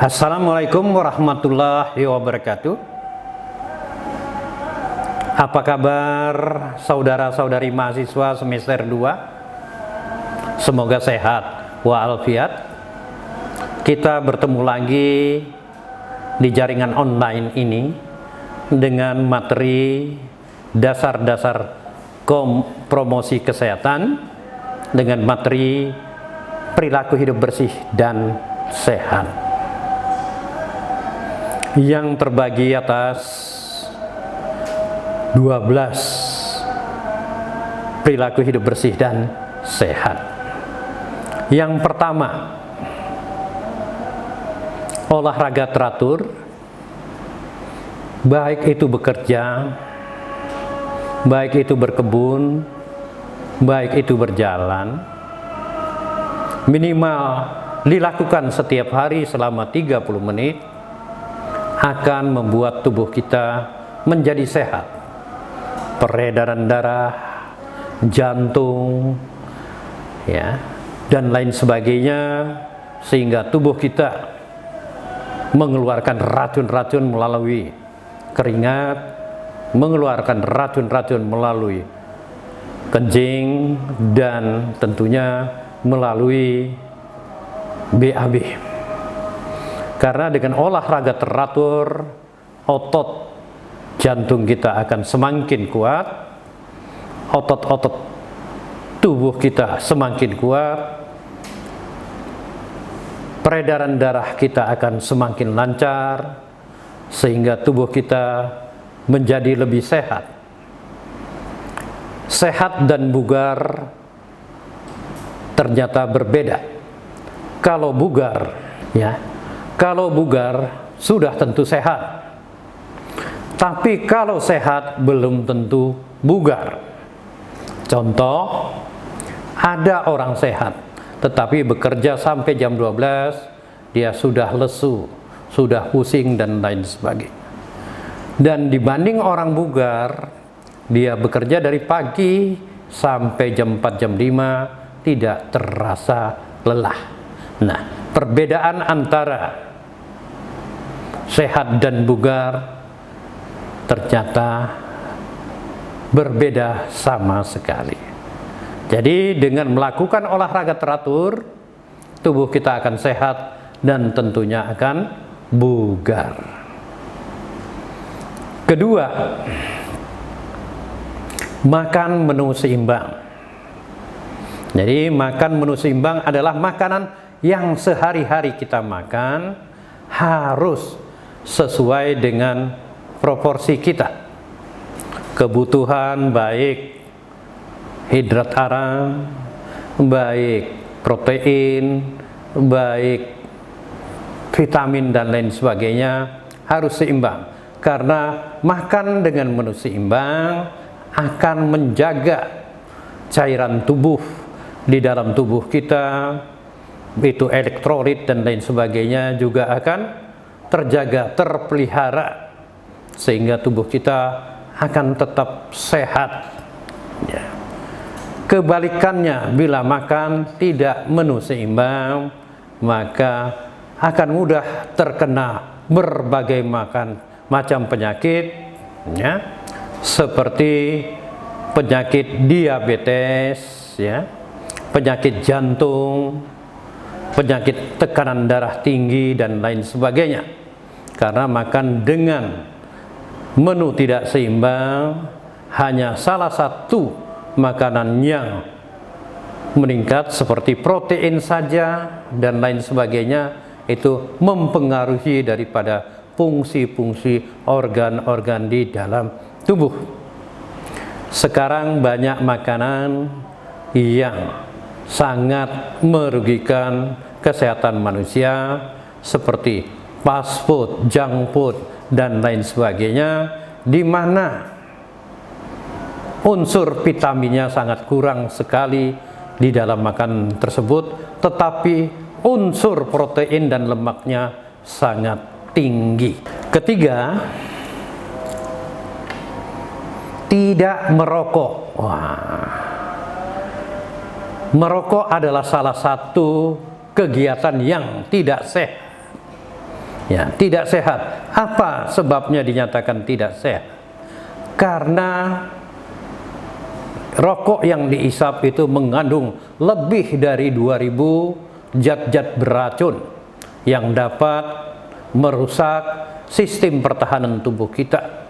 Assalamualaikum warahmatullahi wabarakatuh. Apa kabar saudara-saudari mahasiswa semester 2? Semoga sehat walafiat. Kita bertemu lagi di jaringan online ini dengan materi dasar-dasar promosi kesehatan dengan materi perilaku hidup bersih dan sehat yang terbagi atas 12 perilaku hidup bersih dan sehat. Yang pertama, olahraga teratur, baik itu bekerja, baik itu berkebun, baik itu berjalan, minimal dilakukan setiap hari selama 30 menit akan membuat tubuh kita menjadi sehat. Peredaran darah, jantung, ya, dan lain sebagainya, sehingga tubuh kita mengeluarkan racun-racun melalui keringat, mengeluarkan racun-racun melalui kencing, dan tentunya melalui BAB. Karena dengan olahraga teratur, otot jantung kita akan semakin kuat, otot-otot tubuh kita semakin kuat, peredaran darah kita akan semakin lancar, sehingga tubuh kita menjadi lebih sehat. Sehat dan bugar ternyata berbeda. Kalau bugar, ya, kalau bugar sudah tentu sehat, tapi kalau sehat belum tentu bugar. Contoh, ada orang sehat tetapi bekerja sampai jam 12, dia sudah lesu, sudah pusing dan lain sebagainya. Dan dibanding orang bugar, dia bekerja dari pagi sampai jam 4, jam 5, tidak terasa lelah. Nah, perbedaan antara sehat dan bugar ternyata berbeda sama sekali. Jadi dengan melakukan olahraga teratur, tubuh kita akan sehat dan tentunya akan bugar. Kedua, makan menu seimbang. Jadi makan menu seimbang adalah makanan yang sehari-hari kita makan harus sesuai dengan proporsi kita. Kebutuhan baik hidrat aram, baik protein, baik vitamin dan lain sebagainya harus seimbang. Karena makan dengan menu seimbang akan menjaga cairan tubuh di dalam tubuh kita, itu elektrolit dan lain sebagainya juga akan terjaga, terpelihara, sehingga tubuh kita akan tetap sehat, ya. Kebalikannya, bila makan tidak menu seimbang, maka akan mudah terkena berbagai macam penyakit, ya, seperti penyakit diabetes, ya, penyakit jantung, penyakit tekanan darah tinggi dan lain sebagainya. Karena makan dengan menu tidak seimbang, hanya salah satu makanan yang meningkat seperti protein saja dan lain sebagainya, itu mempengaruhi daripada fungsi-fungsi organ-organ di dalam tubuh. Sekarang banyak makanan yang sangat merugikan kesehatan manusia seperti fast food, junk food, dan lain sebagainya, di mana unsur vitaminnya sangat kurang sekali di dalam makanan tersebut, tetapi unsur protein dan lemaknya sangat tinggi. Ketiga, tidak merokok. Wah, merokok adalah salah satu kegiatan yang tidak sehat. Ya, tidak sehat. Apa sebabnya dinyatakan tidak sehat? Karena rokok yang diisap itu mengandung lebih dari 2000 zat-zat beracun yang dapat merusak sistem pertahanan tubuh kita,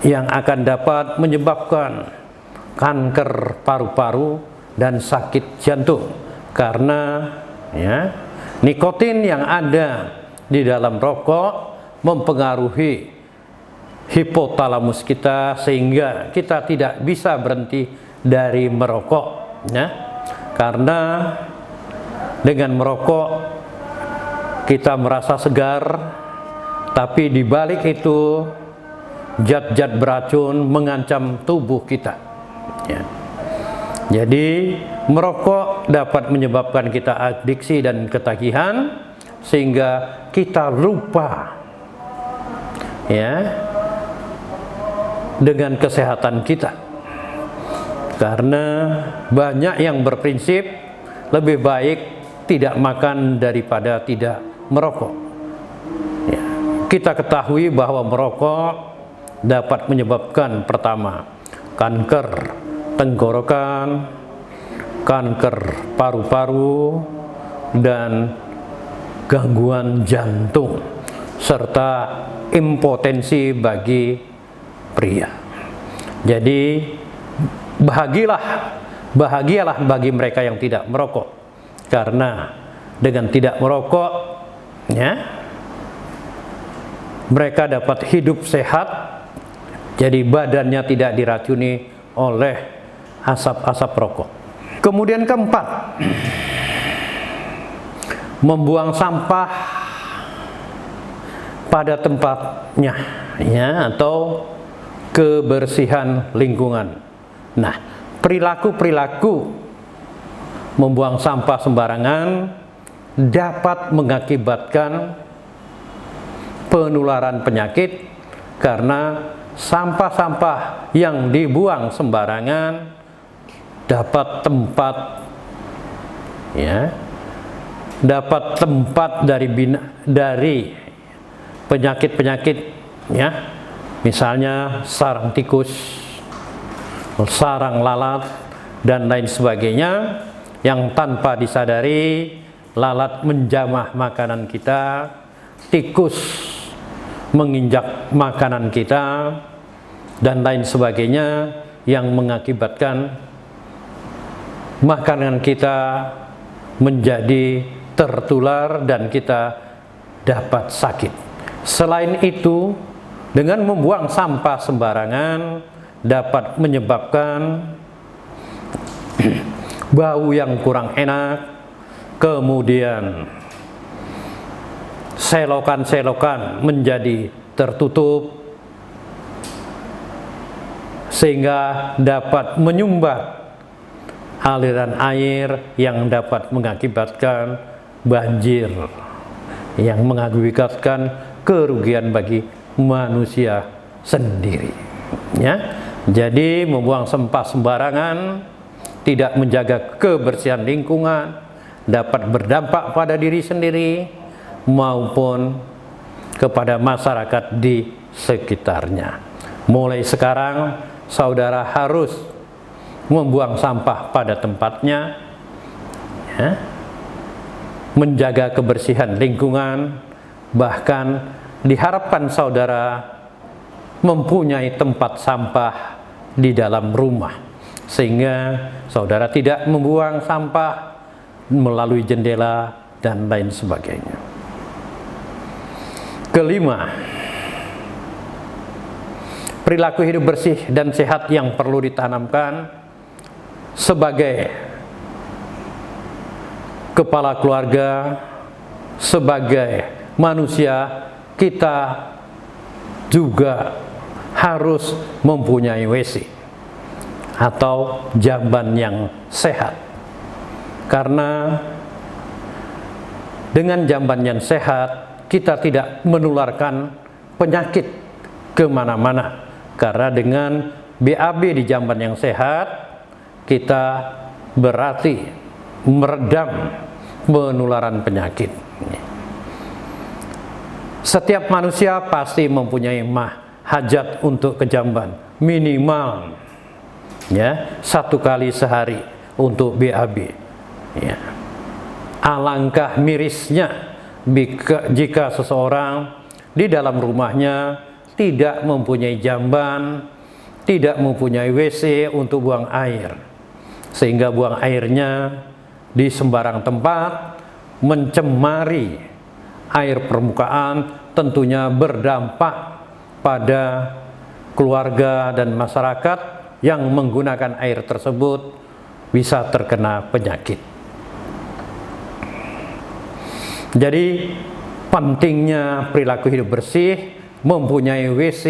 yang akan dapat menyebabkan kanker paru-paru dan sakit jantung. Karena ya, nikotin yang ada di dalam rokok mempengaruhi hipotalamus kita, sehingga kita tidak bisa berhenti dari merokok, ya. Karena dengan merokok kita merasa segar, tapi di balik itu zat-zat beracun mengancam tubuh kita, ya. Jadi merokok dapat menyebabkan kita adiksi dan ketagihan, sehingga kita lupa, ya, dengan kesehatan kita. Karena banyak yang berprinsip lebih baik tidak makan daripada tidak merokok, ya. Kita ketahui bahwa merokok dapat menyebabkan, pertama, kanker tenggorokan, kanker paru-paru, dan gangguan jantung, serta impotensi bagi pria. Jadi bahagialah bagi mereka yang tidak merokok, karena dengan tidak merokok, ya, mereka dapat hidup sehat. Jadi badannya tidak diracuni oleh asap-asap rokok. Kemudian keempat, membuang sampah pada tempatnya, ya, atau kebersihan lingkungan. Nah, perilaku membuang sampah sembarangan dapat mengakibatkan penularan penyakit, karena sampah-sampah yang dibuang sembarangan dapat tempat dari penyakit-penyakit, ya, misalnya sarang tikus, sarang lalat, dan lain sebagainya, yang tanpa disadari lalat menjamah makanan kita, tikus menginjak makanan kita, dan lain sebagainya, yang mengakibatkan makanan kita menjadi tertular dan kita dapat sakit. Selain itu, dengan membuang sampah sembarangan dapat menyebabkan bau yang kurang enak, kemudian selokan-selokan menjadi tertutup, sehingga dapat menyumbat aliran air yang dapat mengakibatkan banjir, yang mengakibatkan kerugian bagi manusia sendiri, ya. Jadi membuang sampah sembarangan, tidak menjaga kebersihan lingkungan, dapat berdampak pada diri sendiri maupun kepada masyarakat di sekitarnya. Mulai sekarang saudara harus membuang sampah pada tempatnya, ya, menjaga kebersihan lingkungan, bahkan diharapkan saudara mempunyai tempat sampah di dalam rumah, sehingga saudara tidak membuang sampah melalui jendela dan lain sebagainya. Kelima, perilaku hidup bersih dan sehat yang perlu ditanamkan sebagai kepala keluarga, sebagai manusia. Kita juga harus mempunyai WC atau jamban yang sehat, karena dengan jamban yang sehat kita tidak menularkan penyakit kemana-mana. Karena dengan BAB di jamban yang sehat, kita berarti meredam penularan penyakit. Setiap manusia pasti mempunyai hajat untuk kejamban minimal ya 1 kali sehari untuk BAB ya. Alangkah mirisnya jika seseorang di dalam rumahnya tidak mempunyai jamban, tidak mempunyai WC untuk buang air, sehingga buang airnya di sembarang tempat, mencemari air permukaan, tentunya berdampak pada keluarga dan masyarakat yang menggunakan air tersebut bisa terkena penyakit. Jadi pentingnya perilaku hidup bersih, mempunyai WC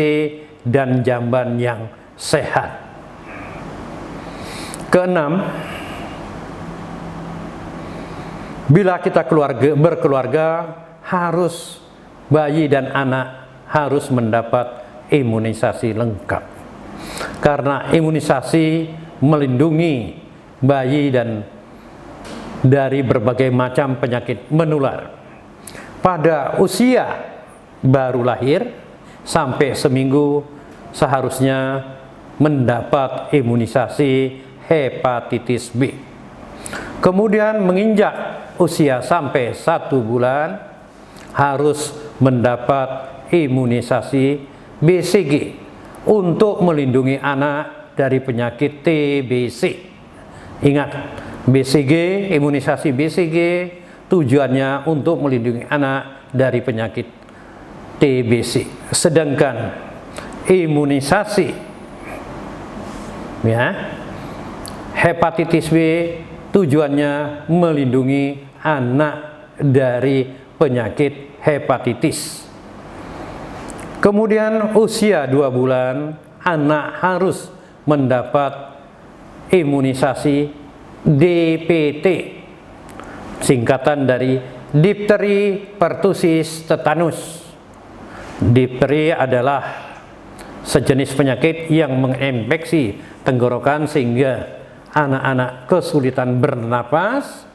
dan jamban yang sehat. Keenam, bila kita berkeluarga, harus bayi dan anak harus mendapat imunisasi lengkap. Karena imunisasi melindungi bayi dan dari berbagai macam penyakit menular. Pada usia baru lahir sampai seminggu seharusnya mendapat imunisasi hepatitis B. Kemudian menginjak usia sampai 1 bulan harus mendapat imunisasi BCG untuk melindungi anak dari penyakit TBC. Ingat, BCG, imunisasi BCG tujuannya untuk melindungi anak dari penyakit TBC. Sedangkan imunisasi ya hepatitis B tujuannya melindungi anak dari penyakit hepatitis. Kemudian usia 2 bulan anak harus mendapat imunisasi DPT, singkatan dari difteri, pertusis, tetanus. Difteri adalah sejenis penyakit yang menginfeksi tenggorokan sehingga anak-anak kesulitan bernapas.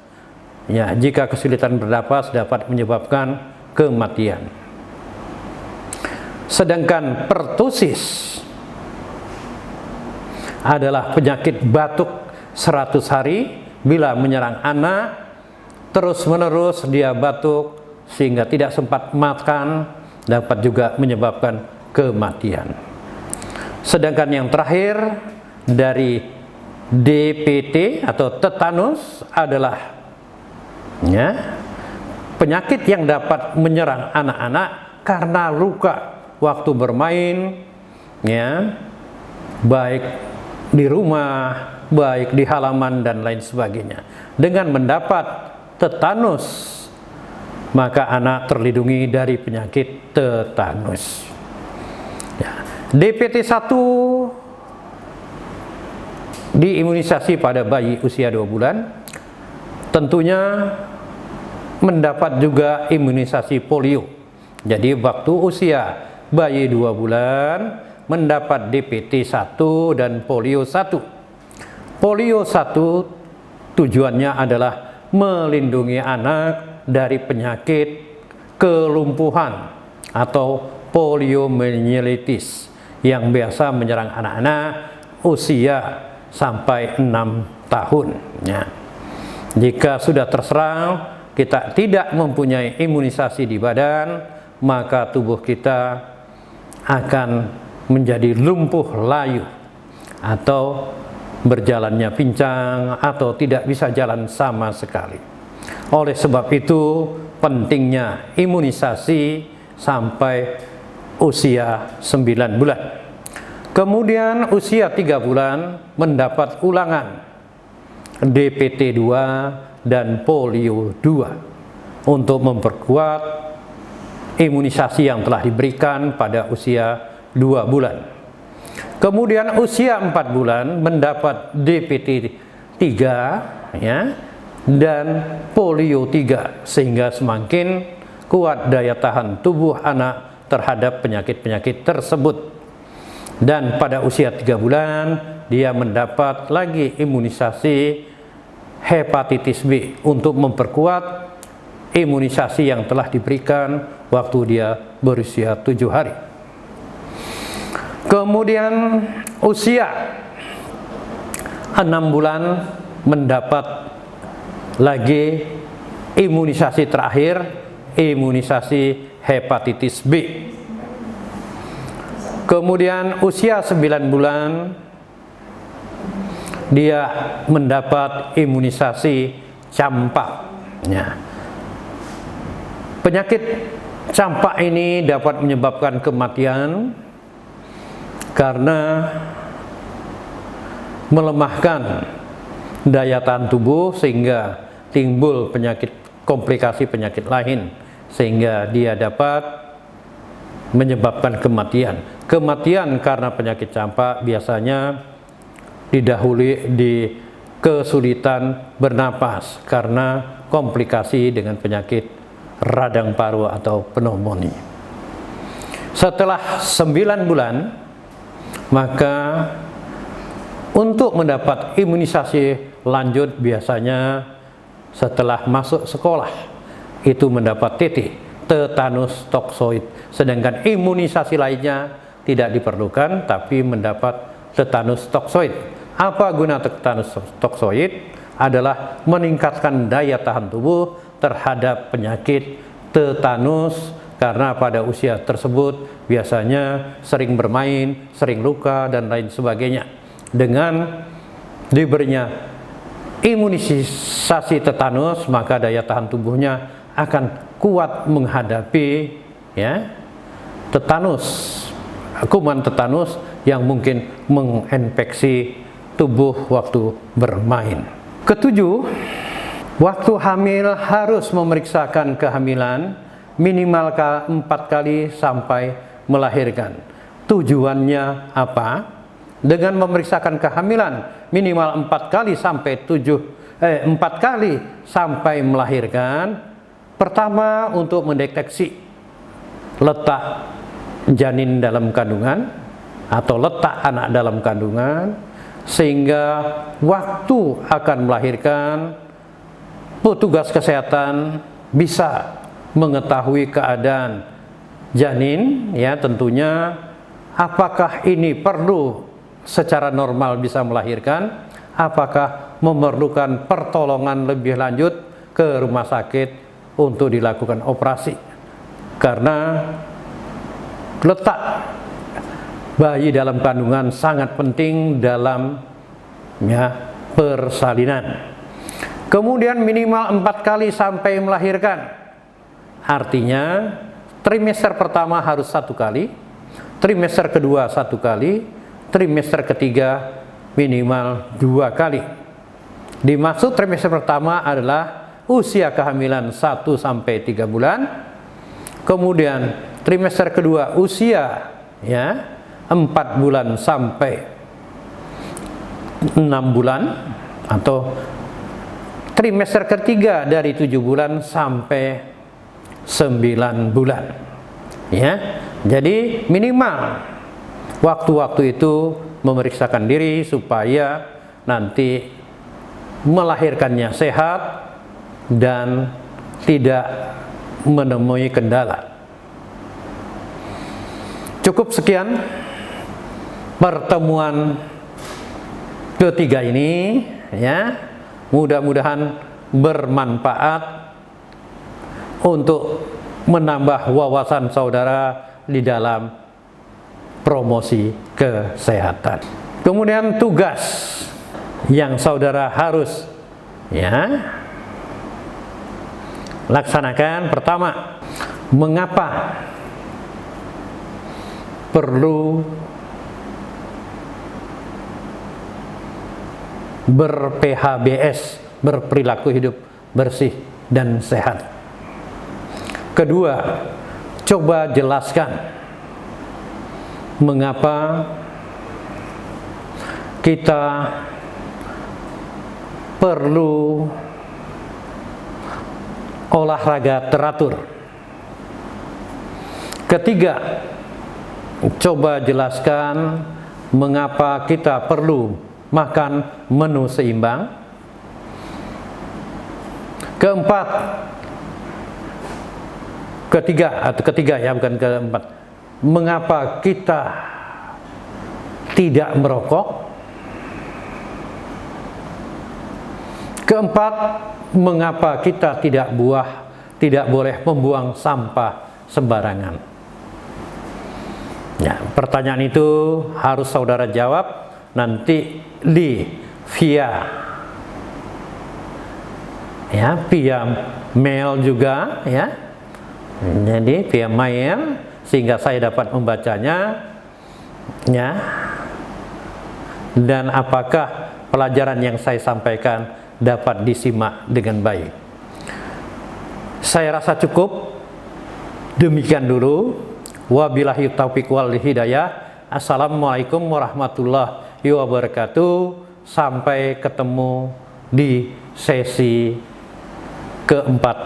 Ya, jika kesulitan bernapas dapat menyebabkan kematian. Sedangkan pertusis adalah penyakit batuk 100 hari bila menyerang anak, terus-menerus dia batuk sehingga tidak sempat makan, dapat juga menyebabkan kematian. Sedangkan yang terakhir dari DPT atau tetanus adalah penyakit yang dapat menyerang anak-anak karena luka waktu bermain, baik di rumah, baik di halaman dan lain sebagainya. Dengan mendapat tetanus, maka anak terlindungi dari penyakit tetanus. DPT 1 diimunisasi pada bayi usia 2 bulan. Tentunya mendapat juga imunisasi polio. Jadi waktu usia bayi 2 bulan mendapat DPT 1 dan polio 1. Polio 1 tujuannya adalah melindungi anak dari penyakit kelumpuhan atau poliomyelitis yang biasa menyerang anak-anak usia sampai 6 tahun. Jika sudah terserang, kita tidak mempunyai imunisasi di badan, maka tubuh kita akan menjadi lumpuh layu atau berjalannya pincang atau tidak bisa jalan sama sekali. Oleh sebab itu pentingnya imunisasi sampai usia 9 bulan. Kemudian usia 3 bulan mendapat ulangan DPT 2 dan polio 2 untuk memperkuat imunisasi yang telah diberikan pada usia 2 bulan. Kemudian usia 4 bulan mendapat DPT 3 dan polio 3 sehingga semakin kuat daya tahan tubuh anak terhadap penyakit-penyakit tersebut. Dan pada usia 3 bulan dia mendapat lagi imunisasi hepatitis B untuk memperkuat imunisasi yang telah diberikan waktu dia berusia 7 hari. Kemudian usia 6 bulan mendapat lagi imunisasi terakhir, imunisasi hepatitis B. Kemudian usia 9 bulan dia mendapat imunisasi campak. Ya. Penyakit campak ini dapat menyebabkan kematian karena melemahkan daya tahan tubuh sehingga timbul komplikasi penyakit lain sehingga dia dapat menyebabkan kematian. Kematian karena penyakit campak biasanya didahului di kesulitan bernapas karena komplikasi dengan penyakit radang paru atau pneumonia. Setelah 9 bulan, maka untuk mendapat imunisasi lanjut biasanya setelah masuk sekolah itu mendapat TT, tetanus toksoid. Sedangkan imunisasi lainnya tidak diperlukan tapi mendapat tetanus toksoid. Apa guna tetanus toksoid? Adalah meningkatkan daya tahan tubuh terhadap penyakit tetanus karena pada usia tersebut biasanya sering bermain, sering luka dan lain sebagainya. Dengan diberinya imunisasi tetanus maka daya tahan tubuhnya akan kuat menghadapi tetanus, kuman tetanus yang mungkin menginfeksi tubuh waktu bermain. Ketujuh, waktu hamil harus memeriksakan kehamilan minimal 4 kali sampai melahirkan. Tujuannya apa? Dengan memeriksakan kehamilan minimal 4 kali sampai 4 kali sampai melahirkan. Pertama, untuk mendeteksi letak janin dalam kandungan atau letak anak dalam kandungan, sehingga waktu akan melahirkan petugas kesehatan bisa mengetahui keadaan janin, tentunya apakah ini perlu secara normal bisa melahirkan, apakah memerlukan pertolongan lebih lanjut ke rumah sakit untuk dilakukan operasi. Karena letak bayi dalam kandungan sangat penting dalam persalinan. Kemudian minimal 4 kali sampai melahirkan. Artinya trimester pertama harus 1 kali, trimester kedua 1 kali, trimester ketiga minimal 2 kali. Dimaksud trimester pertama adalah usia kehamilan 1 sampai 3 bulan. Kemudian trimester kedua usia 4 bulan sampai 6 bulan, atau trimester ketiga dari 7 bulan sampai 9 bulan. Jadi minimal waktu-waktu itu memeriksakan diri supaya nanti melahirkannya sehat dan tidak menemui kendala. Cukup sekian pertemuan ketiga ini, mudah-mudahan bermanfaat untuk menambah wawasan saudara di dalam promosi kesehatan. Kemudian tugas yang saudara harus laksanakan. Pertama, mengapa perlu ber-PHBS, berperilaku hidup bersih dan sehat. Kedua, coba jelaskan mengapa kita perlu olahraga teratur. Ketiga, coba jelaskan mengapa kita perlu makan menu seimbang. Keempat, ketiga ya, bukan keempat. Mengapa kita tidak merokok? Keempat, mengapa kita tidak boleh membuang sampah sembarangan? Ya, pertanyaan itu harus saudara jawab nanti via mail juga ya. Jadi via mail sehingga saya dapat membacanya ya. Dan apakah pelajaran yang saya sampaikan dapat disimak dengan baik? Saya rasa cukup. Demikian dulu. Wabillahi taufiq wal hidayah. Assalamualaikum warahmatullahi wabarakatuh. Sampai ketemu di sesi keempat